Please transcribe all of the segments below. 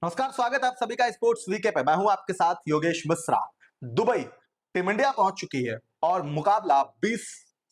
नमस्कार, स्वागत है आप सभी का स्पोर्ट्स वीके पे। मैं हूं आपके साथ Yogesh Mishra. Dubai team India पहुंच चुकी है और मुकाबला 20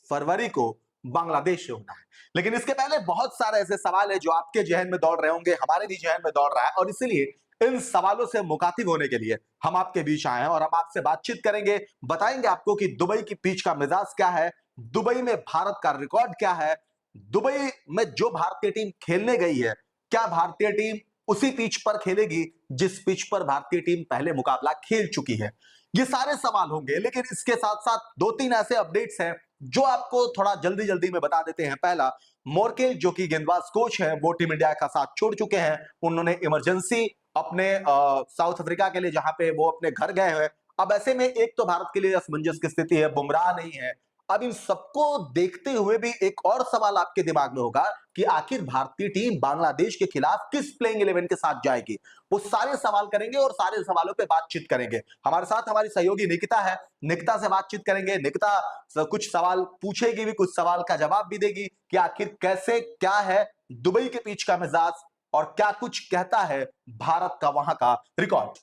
फरवरी को बांग्लादेश से होना है। लेकिन इसके पहले बहुत सारे ऐसे सवाल है जो आपके जहन में दौड़ रहे होंगे, हमारे भी जहन में दौड़ रहा है, और इसीलिए इन सवालों से मुखातिब होने के लिए हम आपके बीच आए हैं और हम आपसे बातचीत करेंगे। बताएंगे आपको कि दुबई की पिच का मिजाज क्या है, दुबई में भारत का रिकॉर्ड क्या है, दुबई में जो भारतीय टीम खेलने गई है, क्या भारतीय टीम उसी पिच पर खेलेगी जिस पिच पर भारतीय टीम पहले मुकाबला खेल चुकी है। ये सारे सवाल होंगे, लेकिन इसके साथ साथ दो तीन ऐसे अपडेट्स हैं जो आपको थोड़ा जल्दी जल्दी में बता देते हैं। पहला, मोर्केल जो कि गेंदबाज कोच है, वो टीम इंडिया का साथ छोड़ चुके हैं। उन्होंने इमरजेंसी अपने साउथ अफ्रीका के लिए, जहां पे वो अपने घर गए हैं। अब ऐसे में एक तो भारत के लिए असमंजस की स्थिति है, बुमराह नहीं है। अब इन सबको देखते हुए भी एक और सवाल आपके दिमाग में होगा कि आखिर भारतीय टीम बांग्लादेश के खिलाफ किस प्लेइंग 11 के साथ जाएगी। वो सारे सवाल करेंगे और सारे सवालों पे बातचीत करेंगे। हमारे साथ हमारी सहयोगी निकिता है, निकिता से बातचीत करेंगे। निकिता कुछ सवाल पूछेगी भी, कुछ सवाल का जवाब भी देगी कि आखिर कैसे क्या है दुबई के पिच का मिजाज और क्या कुछ कहता है भारत का वहां का रिकॉर्ड।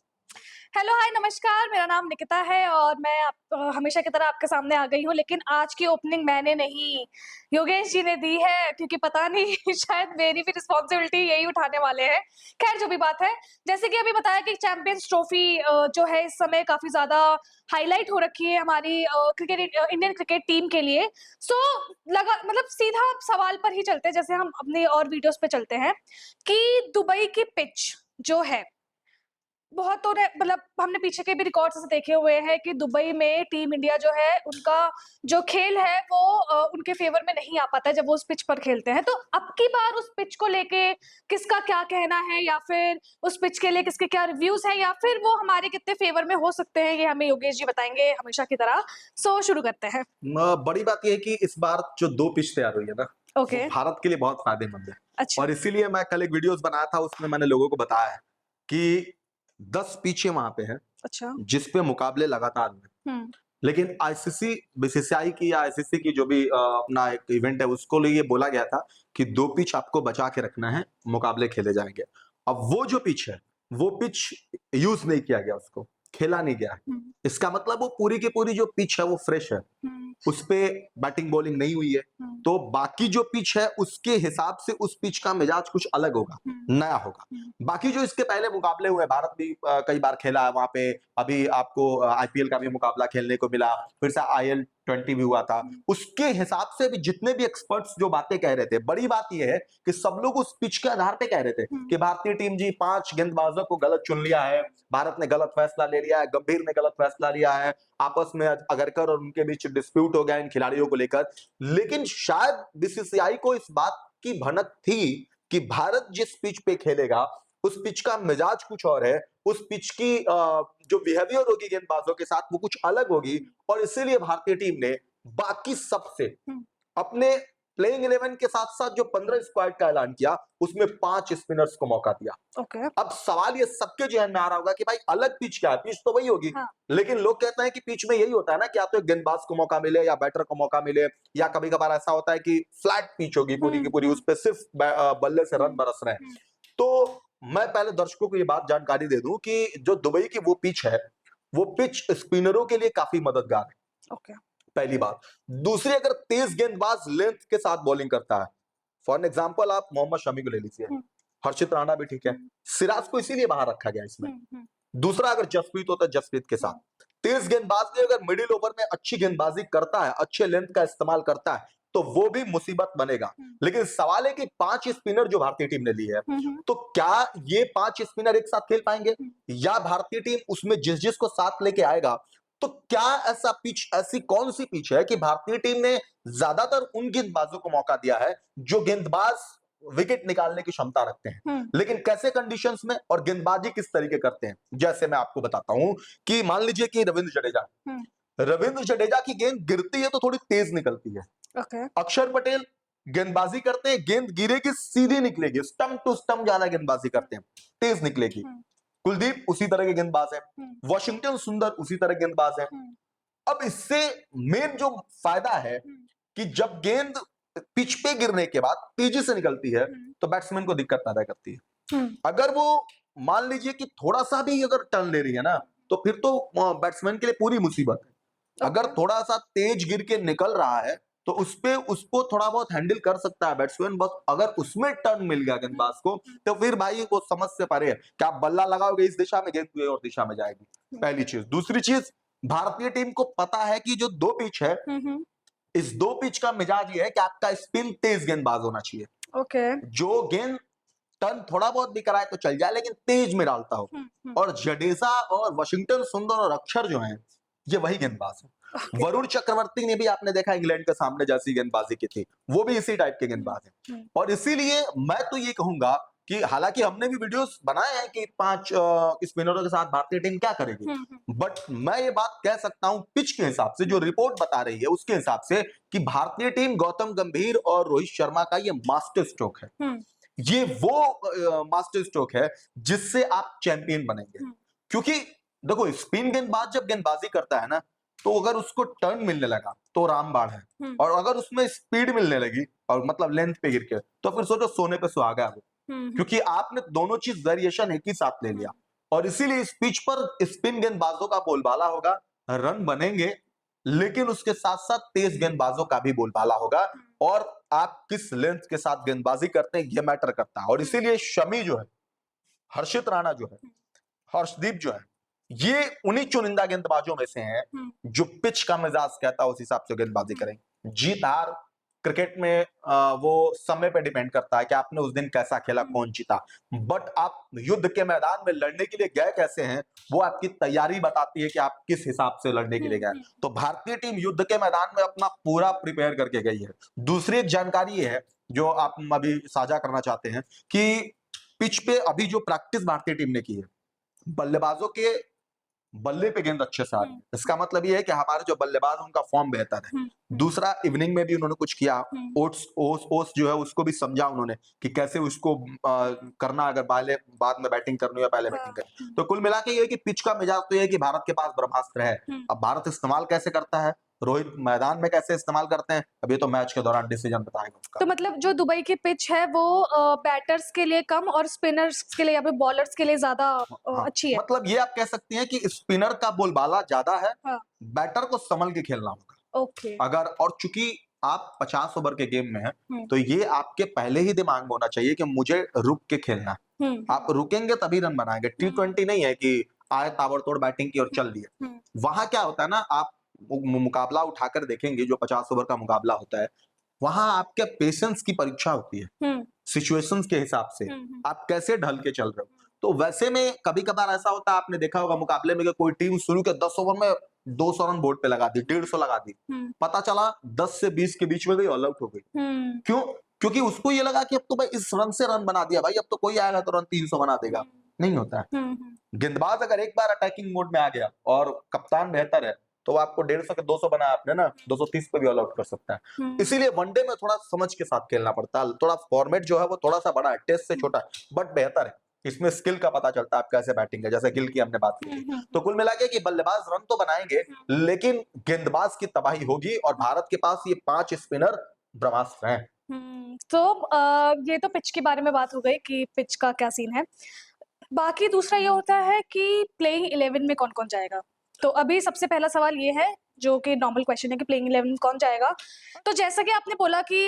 हेलो, हाय, नमस्कार। मेरा नाम निकिता है और मैं हमेशा की तरह आपके सामने आ गई हूँ, लेकिन आज की ओपनिंग मैंने नहीं, योगेश जी ने दी है, क्योंकि पता नहीं शायद मेरी भी रिस्पॉन्सिबिलिटी यही उठाने वाले हैं। खैर, जो भी बात है, जैसे कि अभी बताया कि चैंपियंस ट्रॉफी जो है इस समय काफी ज्यादा हाईलाइट हो रखी है हमारी इंडियन क्रिकेट टीम के लिए। सो लगा मतलब सीधा सवाल पर ही चलते हैं, जैसे हम अपनी और वीडियोस पे चलते हैं कि दुबई की पिच जो है, बहुत तो मतलब हमने पीछे के भी रिकॉर्ड्स ऐसे देखे हुए हैं कि दुबई में टीम इंडिया जो है उनका जो खेल है वो उनके फेवर में नहीं आ पाता है जब वो उस पिच पर खेलते हैं। तो अब की बार उस पिच को लेके किसका क्या कहना है, या फिर उस पिच के लिए किसके क्या रिव्यूज हैं, या फिर वो हमारे कितने फेवर में हो सकते हैं, ये हमें योगेश जी बताएंगे हमेशा की तरह। सो शुरू करते हैं। बड़ी बात यह है कि इस बार जो दो पिच तैयार हुई है ना, वो ओके। भारत के लिए बहुत फायदेमंद है। अच्छा। और इसीलिए मैं कल एक वीडियोस बनाया था, उसमें मैंने लोगों को बताया है कि 10 पिचें वहां पे हैं अच्छा। जिस पे मुकाबले लगातार हुए। हम्म। लेकिन आईसीसी बीसीसीआई की या आईसीसी की जो भी अपना एक इवेंट है, उसको लिए बोला गया था कि 2 पिच आपको बचा के रखना है, मुकाबले खेले जाएंगे। अब वो जो पिच है, वो पिच यूज नहीं किया गया, उसको खेला नहीं गया है। हम्म। इसका मतलब वो पूरी की पूरी जो पिच है वो फ्रेश है, हम्म। उसपे बैटिंग बॉलिंग नहीं हुई है। हम्म। तो बाकी जो पिच है उसके हिसाब से उस पिच का मिजाज कुछ अलग होगा, हम्म। नया होगा। हम्म। बाकी जो इसके पहले मुकाबले हुए, भारत भी कई बार खेला है वहां पे। अभी आपको आईपीएल का भी मुकाबला खेलने को मिला, फिर से IL20 भी हुआ था। हम्म। उसके हिसाब से भी जितने भी एक्सपर्ट्स जो बातें कह रहे थे, बड़ी बात यह है कि सब लोग उस पिच के आधार पे कह रहे थे हम्म। कि भारतीय टीम जी 5 गेंदबाजों को गलत चुन लिया है, भारत ने गलत फैसला ले लिया है, गंभीर ने गलत फैसला लिया है, आपस में अगरकर और उनके बीच डिस्प्यूट हो गया इन खिलाड़ियों को लेकर। लेकिन शायद बीसीसीआई को इस बात की भनक थी कि भारत जिस पिच पे खेलेगा उस पिच का मिजाज कुछ और है, उस पिच की जो बिहेवियर होगी गेंदबाजों के साथ वो कुछ अलग होगी। और इसीलिए भारतीय टीम ने बाकी सबसे हम्म। अपने प्लेइंग 11 के साथ साथ जो 15 स्क्वाड का ऐलान किया, उसमें 5 स्पिनर्स को मौका दिया। ओके। अब सवाल ये सबके जहन में आ रहा होगा कि भाई अलग पिच क्या है, पिच तो वही होगी। हाँ। लेकिन लोग कहते हैं कि पिच में यही होता है ना कि या तो एक गेंदबाज को मौका मिले या बैटर को मौका मिले, या कभी कभार ऐसा होता है कि फ्लैट पिच होगी पूरी की पूरी, उस पर सिर्फ बल्ले से रन बरस रहे हैं। हम्म। तो मैं पहले दर्शकों को ये बात जानकारी दे दूं कि जो दुबई की वो पिच है, वो पिच स्पिनरों के लिए काफी मददगार है, ओके। पहली बात। दूसरी, अगर तेज गेंदबाज लेंथ के साथ बॉलिंग करता है, फॉर एग्जाम्पल आप मोहम्मद शमी को ले लीजिए, हम्म। हर्षित राणा भी ठीक है, हम्म। सिराज को इसीलिए बाहर रखा गया इसमें। हम्म। हम्म। दूसरा, अगर जसप्रीत होता है, जसप्रीत के हम्म। साथ तेज गेंदबाज भी अगर मिडिल ओवर में अच्छी गेंदबाजी करता है, अच्छे लेंथ का इस्तेमाल करता है, तो वो भी मुसीबत बनेगा। हम्म। लेकिन सवाल है कि 5 स्पिनर जो भारतीय टीम ने ली है, हम्म। तो क्या ये 5 स्पिनर एक साथ खेल पाएंगे, हम्म। या भारतीय टीम उसमें जिस जिस को साथ लेके आएगा। तो क्या ऐसा पिच, ऐसी कौन सी पिच है कि भारतीय टीम ने ज्यादातर उन गेंदबाजों को मौका दिया है जो गेंदबाज विकेट निकालने की क्षमता रखते हैं, हम्म। लेकिन कैसे कंडीशंस में और गेंदबाजी किस तरीके करते हैं। जैसे मैं आपको बताता हूं कि मान लीजिए कि हम्म। रविंद्र जडेजा की गेंद गिरती है तो थोड़ी तेज निकलती है। ओके। अक्षर पटेल गेंदबाजी करते हैं, गेंद गिरेगी सीधी निकलेगी, स्टंप टू स्टंप ज्यादा गेंदबाजी करते हैं, तेज निकलेगी। हम्म। कुलदीप उसी तरह के गेंदबाज है, हम्म। वॉशिंगटन सुंदर उसी तरह के गेंदबाज है। हम्म। अब इससे मेन जो फायदा है हम्म। कि जब गेंद पिच पे गिरने के बाद तेजी से निकलती है, हम्म। तो बैट्समैन को दिक्कत पैदा करती है। हम्म। अगर वो मान लीजिए कि थोड़ा सा भी अगर टर्न ले रही है ना, तो फिर तो बैट्समैन के लिए पूरी मुसीबत है। अगर ओके। थोड़ा सा तेज गिर के निकल रहा है तो उसपे उसको थोड़ा बहुत हैंडल कर सकता है बैट्समैन, बस अगर उसमें टर्न मिल गया गेंदबाज को तो फिर भाई वो समझ से परे है कि आप बल्ला लगाओगे इस दिशा में, गेंद कोई और दिशा में जाएगी। पहली चीज। दूसरी चीज, भारतीय टीम को पता है कि जो दो पिच है, इस दो पिच का मिजाज ये है कि आपका स्पिन तेज गेंदबाज होना चाहिए, ओके। जो गेंद टर्न थोड़ा बहुत भी कराए तो चल जाए लेकिन तेज में डालता हो। और जडेजा और वाशिंगटन सुंदर और अक्षर जो हैं, ये वही गेंदबाज है। ओके। वरुण चक्रवर्ती ने भी आपने देखा इंग्लैंड के सामने जैसी गेंदबाजी की थी, वो भी इसी टाइप के गेंदबाज हैं। और इसीलिए मैं तो ये कहूंगा कि हालांकि हमने भी वीडियोस बनाए हैं कि 5 स्पिनरों के साथ भारतीय टीम क्या करेगी, बट मैं ये बात कह सकता हूं पिच के हिसाब से, जो रिपोर्ट बता रही है उसके हिसाब से, कि भारतीय टीम गौतम गंभीर और रोहित शर्मा का ये मास्टर स्ट्रोक है। ये वो मास्टर स्ट्रोक है जिससे आप चैंपियन बनेंगे। क्योंकि देखो, स्पिन गेंदबाज जब गेंदबाजी करता है ना, तो अगर उसको टर्न मिलने लगा तो रामबाण है, और अगर उसमें स्पीड मिलने लगी और मतलब लेंथ पे गिर के, तो फिर सोचो सोने पे सुहागा है वो। क्योंकि आपने दोनों चीज वेरिएशन एक ही साथ ले लिया। और इसीलिए इस पिच पर स्पिन गेंदबाजों का बोलबाला होगा, रन बनेंगे, लेकिन उसके साथ साथ तेज गेंदबाजों का भी बोलबाला होगा, और आप किस लेंथ के साथ गेंदबाजी करते हैं ये मैटर करता है। और इसीलिए शमी जो है, हर्षित राणा जो है, हर्षदीप जो है, ये उन्हीं चुनिंदा गेंदबाजों में से हैं जो पिच का मिजाज कहता है उस हिसाब से गेंदबाजी करेंगे। जीत हार क्रिकेट में वो समय पे डिपेंड करता है कि आपने उस दिन कैसा खेला, कौन जीता, बट आप युद्ध के मैदान में लड़ने के लिए गए कैसे हैं, वो आपकी तैयारी बताती है कि आप किस हिसाब से लड़ने के लिए गए। तो भारतीय टीम युद्ध के मैदान में अपना पूरा प्रिपेयर करके गई है। दूसरी एक जानकारी ये है जो आप अभी साझा करना चाहते हैं, कि पिच पे अभी जो प्रैक्टिस भारतीय टीम ने की है, बल्लेबाजों के बल्ले पे गेंद अच्छे से आ रही है, इसका मतलब ये है कि हमारे जो बल्लेबाज हैं उनका फॉर्म बेहतर है। दूसरा, इवनिंग में भी उन्होंने कुछ किया, ओट्स ओस ओस जो है उसको भी समझा उन्होंने कि कैसे उसको करना, अगर बाद में बैटिंग करनी है पहले बैटिंग करनी। तो कुल मिला के ये है कि पिच का मिजाज तो ये है कि भारत के पास ब्रह्मास्त्र है। अब भारत इस्तेमाल कैसे करता है, रोहित मैदान में कैसे इस्तेमाल करते हैं, अब ये तो मैच के दौरान डिसीजन बताएगा उसका। तो मतलब जो दुबई की पिच है वो बैटर्स के लिए कम और स्पिनर्स के लिए या फिर बॉलर्स के लिए ज्यादा हाँ, अच्छी है। मतलब ये आप कह सकती हैं कि स्पिनर का बोलबाला ज्यादा है, हाँ। बैटर को संभल के खेलना होगा। ओके। अगर, और चूंकि आप 50 ओवर के गेम में हैं, तो ये आपके पहले ही दिमाग में होना चाहिए कि मुझे रुक के खेलना है। आप रुकेंगे तभी रन बनाएंगे। T20 नहीं है कि आए ताबड़तोड़ बैटिंग की और चल दिए। वहां क्या होता है ना, आप मुकाबला उठाकर देखेंगे, जो 50 ओवर का मुकाबला होता है, वहां आपके पेशेंस की परीक्षा होती है, सिचुएशंस के हिसाब से आप कैसे ढल के चल रहे हो। तो वैसे में कभी कभार ऐसा होता है, आपने देखा होगा मुकाबले में कि कोई टीम शुरू के 10 ओवर में 200 रन बोर्ड पे लगा दी, 150 लगा दी, पता चला 10 से 20 के बीच में गई, ऑल आउट हो गई। क्यों? क्योंकि उसको ये लगा कि अब तो भाई इस रन से रन बना दिया, भाई अब तो कोई आएगा तो रन 300 बना देगा। नहीं होता है। गेंदबाज अगर एक बार अटैकिंग मोड में आ गया और कप्तान बेहतर है, तो आपको 150 के 200 बनाया आपने ना, 230 पे भी ऑल आउट कर सकता है। इसीलिए वनडे में थोड़ा समझ के साथ खेलना पड़ता है। थोड़ा फॉर्मेट जो है वो थोड़ा सा बड़ा है, टेस्ट से छोटा है, बट बेहतर है। इसमें स्किल का पता चलता है आप कैसे बैटिंग है, जैसे गिल की हमने बात की थी। तो कुल मिला के कि बल्लेबाज रन तो बनाएंगे, लेकिन गेंदबाज की तबाही होगी, और भारत के पास ये 5 स्पिनर ब्रह्मास्त्र हैं। तो ये तो पिच के बारे में बात हो गई कि पिच का क्या सीन है। बाकी दूसरा ये होता है कि प्लेइंग 11 में कौन कौन जाएगा। तो अभी सबसे पहला सवाल ये है, जो कि नॉर्मल क्वेश्चन है, कि प्लेइंग 11 में कौन जाएगा। तो जैसा कि आपने बोला कि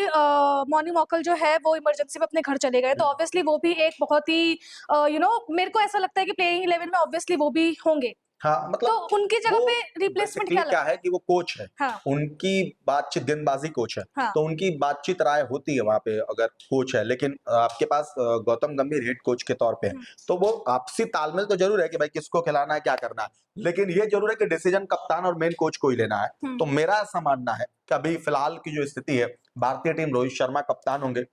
मॉनी मॉकल जो है वो इमरजेंसी में अपने घर चले गए, तो ऑब्वियसली वो भी एक बहुत ही मेरे को ऐसा लगता है कि प्लेइंग 11 में ऑब्वियसली वो भी होंगे। हाँ, मतलब तो उनकी जगह वो पे रिप्लेसमेंट बेसिकली क्या क्या लगता है कि वो कोच है। हाँ। उनकी बातचीत, गेंदबाजी कोच है, हाँ। तो उनकी बातचीत राय होती है वहां पे अगर कोच है। लेकिन आपके पास गौतम गंभीर हेड कोच के तौर पे है, तो वो आपसी तालमेल तो जरूर है कि भाई किसको खिलाना है, क्या करना है, लेकिन ये जरूर है कि डिसीजन कप्तान और मेन कोच को ही लेना है। तो मेरा ऐसा मानना है कि अभी फिलहाल की जो स्थिति है, भारतीय टीम रोहित शर्मा कप्तान होंगे,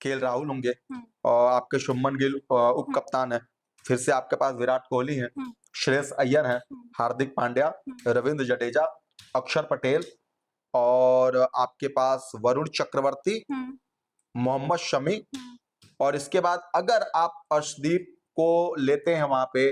KL राहुल होंगे, और आपके शुभमन गिल उप कप्तान है, फिर से आपके पास विराट कोहली है, श्रेयस अय्यर है, हार्दिक पांड्या, रविंद्र जडेजा, अक्षर पटेल, और आपके पास वरुण चक्रवर्ती, मोहम्मद शमी, और इसके बाद अगर आप अर्शदीप को लेते हैं वहां पे,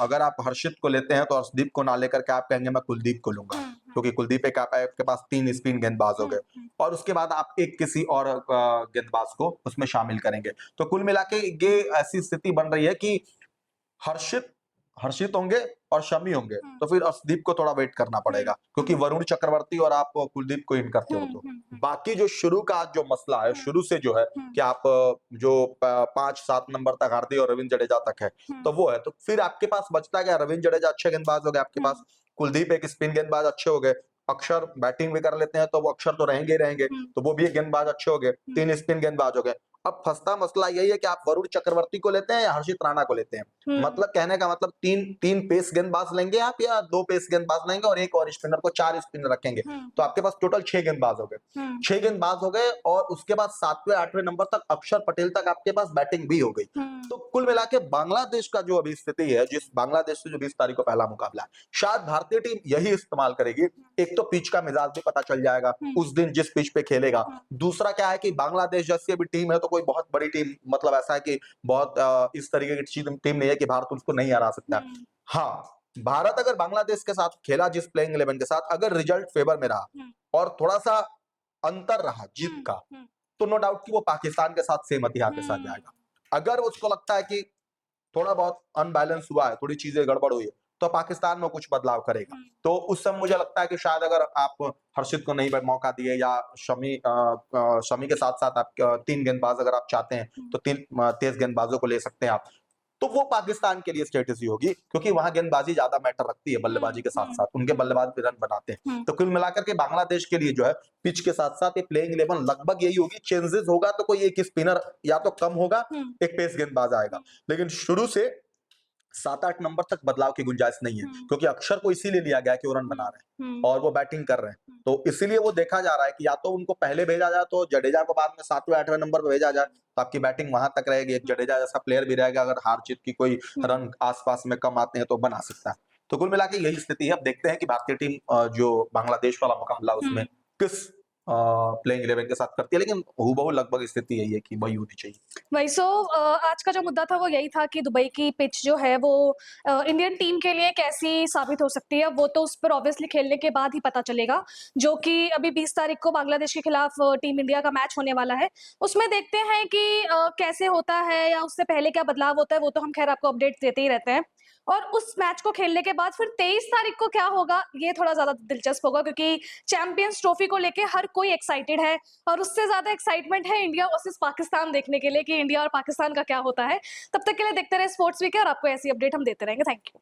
अगर आप हर्षित को लेते हैं तो अर्शदीप को ना लेकर के आप कहेंगे मैं कुलदीप को लूंगा। क्योंकि कुलदीप एक आपके पास 3 स्पिन गेंदबाज हो गए और उसके बाद आप एक किसी और गेंदबाज को उसमें शामिल करेंगे। तो कुल मिला के ये ऐसी स्थिति बन रही है कि हर्षित हर्षित होंगे और शमी होंगे, तो फिर अर्शदीप को थोड़ा वेट करना पड़ेगा क्योंकि वरुण चक्रवर्ती और आप कुलदीप को इन करते हो तो। बाकी जो शुरू का जो मसला है, शुरू से जो है कि आप जो 5-7 नंबर तक हार्दिक और रविंद्र जडेजा तक है, तो वो है। तो फिर आपके पास बचता क्या? रविंद्र जडेजा अच्छे गेंदबाज हो गए आपके पास, कुलदीप एक स्पिन गेंदबाज अच्छे हो गए, अक्षर बैटिंग भी कर लेते हैं तो वो अक्षर तो रहेंगे ही रहेंगे, तो वो भी एक गेंदबाज अच्छे हो गए, 3 स्पिन गेंदबाज हो गए। अब फंसता मसला यही है कि आप वरुण चक्रवर्ती को लेते हैं या हर्षित राणा को लेते हैं। मतलब कहने का मतलब 3 पेस गेंदबाज लेंगे आप या 2 पेस गेंदबाज लेंगे और एक और स्पिनर को 4 स्पिनर रखेंगे। तो आपके पास टोटल 6 गेंदबाज हो गए। 6 गेंदबाज हो गए और उसके बाद 7वें 8वें नंबर तक अक्षर पटेल तक आपके पास बैटिंग भी हो गई। तो कुल मिला के बांग्लादेश का जो अभी स्थिति है, जिस बांग्लादेश से जो 20 तारीख को पहला मुकाबला है, शायद भारतीय टीम यही इस्तेमाल करेगी। एक तो पिच का मिजाज भी पता चल जाएगा उस दिन जिस पिच पे खेलेगा। दूसरा क्या है कि बांग्लादेश जैसी अभी टीम है तो कोई बहुत बड़ी टीम, मतलब ऐसा है कि बहुत इस तरीके की टीम नहीं है कि भारत उसको नहीं हरा सकता। हाँ, भारत अगर बांग्लादेश के साथ खेला जिस प्लेइंग 11 के साथ, अगर रिजल्ट फेवर में रहा और थोड़ा सा अंतर रहा जीत का, तो नो डाउट कि वो पाकिस्तान के साथ सेम हथियार के साथ जाएगा। अगर उसको लगता है कि थोड़ा बहुत अनबैलेंस हुआ है, थोड़ी चीजें गड़बड़ हुई है, तो पाकिस्तान में कुछ बदलाव करेगा। तो उस समय मुझे लगता है कि शायद अगर आप हर्षित को नहीं मौका दिए या शमी के साथ-साथ आप 3 गेंदबाज अगर आप चाहते हैं तो 3 तेज गेंदबाजों को ले सकते हैं आप। तो वो पाकिस्तान के लिए स्ट्रेटेजी होगी क्योंकि वहां गेंदबाजी ज्यादा मैटर रखती है बल्लेबाजी के साथ-साथ, उनके बल्लेबाज भी रन बनाते हैं। तो कुल मिलाकर के बांग्लादेश के लिए जो है पिच के साथ-साथ ये प्लेइंग 11 लगभग यही होगी। चेंजेस होगा तो कोई एक स्पिनर या तो कम होगा, एक पेस गेंदबाज आएगा। लेकिन शुरू से 7-8 नंबर तक बदलाव की गुंजाइश नहीं है क्योंकि अक्षर को इसीलिए लिया गया कि वो रन बना रहे हैं और वो बैटिंग कर रहे हैं। तो इसीलिए वो देखा जा रहा है कि या तो उनको पहले भेजा जाए तो जडेजा को बाद में 7वें 8वें नंबर पे भेजा जाए तो आपकी बैटिंग वहां तक रहेगी। एक जडेजा जैसा प्लेयर भी रहेगा, अगर हार जीत की कोई रन आसपास में कम आते हैं तो बना सकता है। तो कुल मिला के यही स्थिति है। अब देखते हैं कि भारतीय टीम जो बांग्लादेश वाला मुकाबला उसमें किस प्लेइंग 11 के साथ करती है, लेकिन हूबहू लगभग स्थिति यही है कि वही होनी चाहिए। वही आज का जो मुद्दा था वो यही था कि दुबई की पिच जो है वो इंडियन टीम के लिए कैसी साबित हो सकती है, वो तो उस पर ऑब्वियसली खेलने के बाद ही पता चलेगा। जो कि अभी 20 तारीख को बांग्लादेश के खिलाफ टीम इंडिया का मैच होने वाला है। उसमें देखते हैं कि कैसे होता है या उससे पहले क्या बदलाव होता है, वो तो हम खैर आपको अपडेट देते ही रहते हैं। और उस मैच को खेलने के बाद फिर 23 तारीख को क्या होगा, ये थोड़ा ज़्यादा दिलचस्प होगा क्योंकि चैंपियंस ट्रॉफी को लेके हर कोई एक्साइटेड है और उससे ज़्यादा एक्साइटमेंट है इंडिया वर्सेस पाकिस्तान देखने के लिए कि इंडिया और पाकिस्तान का क्या होता है। तब तक के लिए देखते रहे स्पोर्ट्स वीक और आपको ऐसी अपडेट हम देते रहेंगे। Thank you.